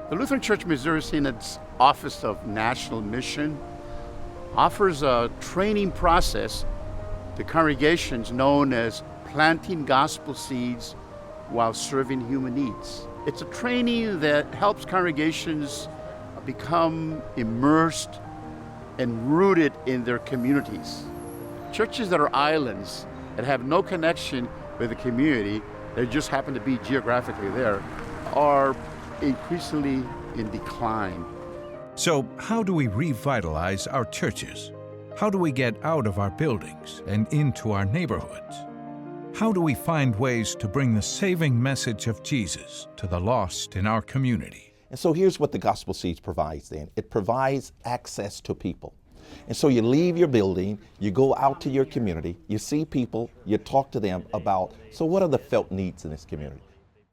The Lutheran Church Missouri Synod's Office of National Mission offers a training process to congregations known as planting gospel seeds while serving human needs. It's a training that helps congregations become immersed and rooted in their communities. Churches that are islands, that have no connection with the community, they just happen to be geographically there, are increasingly in decline. So how do we revitalize our churches? How do we get out of our buildings and into our neighborhoods? How do we find ways to bring the saving message of Jesus to the lost in our community? And so here's what the Gospel Seeds provides then. It provides access to people. And so you leave your building, you go out to your community, you see people, you talk to them about, so what are the felt needs in this community?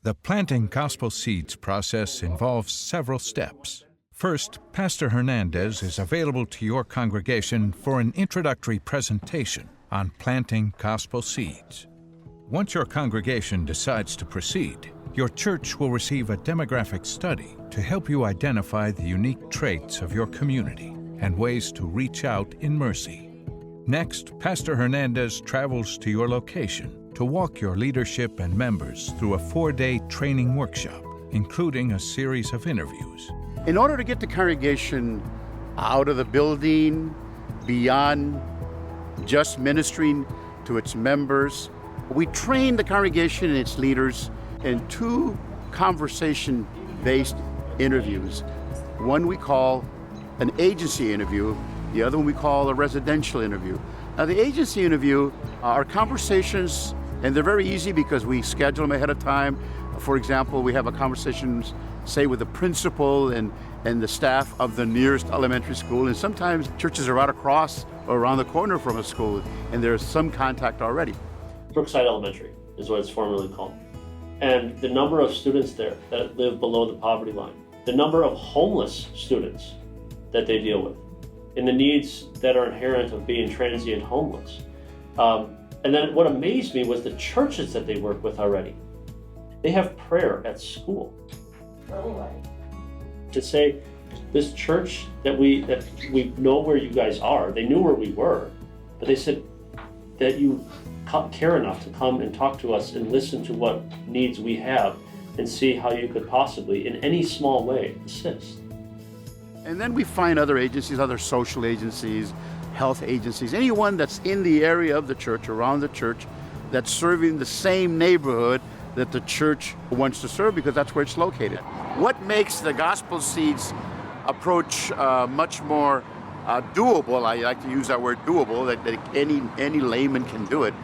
The planting gospel seeds process involves several steps. First, Pastor Hernandez is available to your congregation for an introductory presentation on planting gospel seeds. Once your congregation decides to proceed, your church will receive a demographic study to help you identify the unique traits of your community and ways to reach out in mercy. Next, Pastor Hernandez travels to your location to walk your leadership and members through a 4-day training workshop, including a series of interviews. In order to get the congregation out of the building, beyond just ministering to its members, we train the congregation and its leaders in 2 conversation-based interviews. One we call an agency interview, the other one we call a residential interview. Now the agency interview are conversations, and they're very easy because we schedule them ahead of time. For example, we have a conversation, say, with the principal and the staff of the nearest elementary school, and sometimes churches are right across or around the corner from a school, and there's some contact already. Brookside Elementary is what it's formerly called. And the number of students there that live below the poverty line, the number of homeless students that they deal with, and the needs that are inherent of being transient homeless. And then what amazed me was the churches that they work with already. They have prayer at school. To say, this church that we know where you guys are, they knew where we were, but they said that you care enough to come and talk to us and listen to what needs we have and see how you could possibly, in any small way, assist. And then we find other agencies, other social agencies, health agencies, anyone that's in the area of the church, around the church, that's serving the same neighborhood that the church wants to serve because that's where it's located. What makes the Gospel Seeds approach much more doable, I like to use that word doable, that any layman can do it,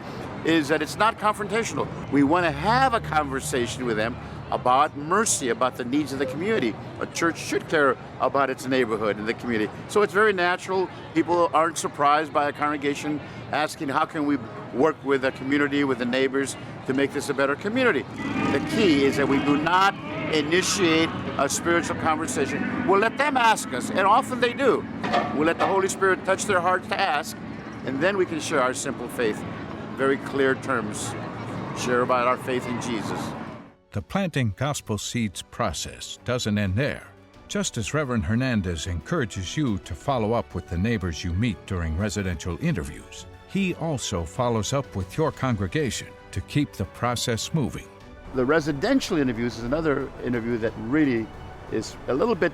is that it's not confrontational. We want to have a conversation with them about mercy, about the needs of the community. A church should care about its neighborhood and the community. So it's very natural. People aren't surprised by a congregation asking, how can we work with the community, with the neighbors, to make this a better community? The key is that we do not initiate a spiritual conversation. We'll let them ask us, and often they do. We'll let the Holy Spirit touch their hearts to ask, and then we can share our simple faith, very clear terms, share about our faith in Jesus. The planting gospel seeds process doesn't end there. Just as Reverend Hernandez encourages you to follow up with the neighbors you meet during residential interviews, he also follows up with your congregation to keep the process moving. The residential interviews is another interview that really is a little bit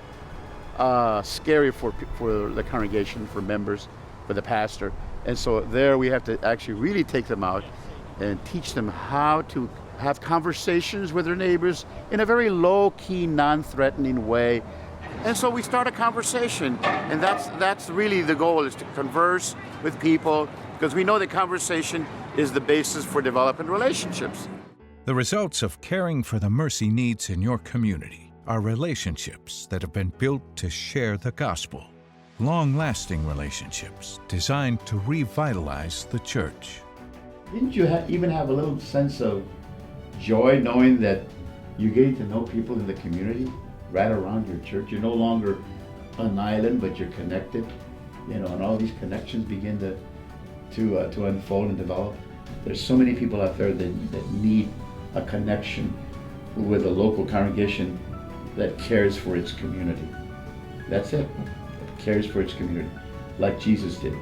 scary for the congregation, for members, for the pastor. And so there we have to actually really take them out and teach them how to have conversations with their neighbors in a very low-key, non-threatening way. And so we start a conversation, and that's really the goal, is to converse with people, because we know that conversation is the basis for developing relationships. The results of caring for the mercy needs in your community are relationships that have been built to share the gospel. Long-lasting relationships designed to revitalize the church. Didn't you even have a little sense of joy knowing that you're getting to know people in the community right around your church? You're no longer an island, but you're connected, and all these connections begin to unfold and develop. There's so many people out there that need a connection with a local congregation that cares for its community. That's it. It cares for its community, like Jesus did.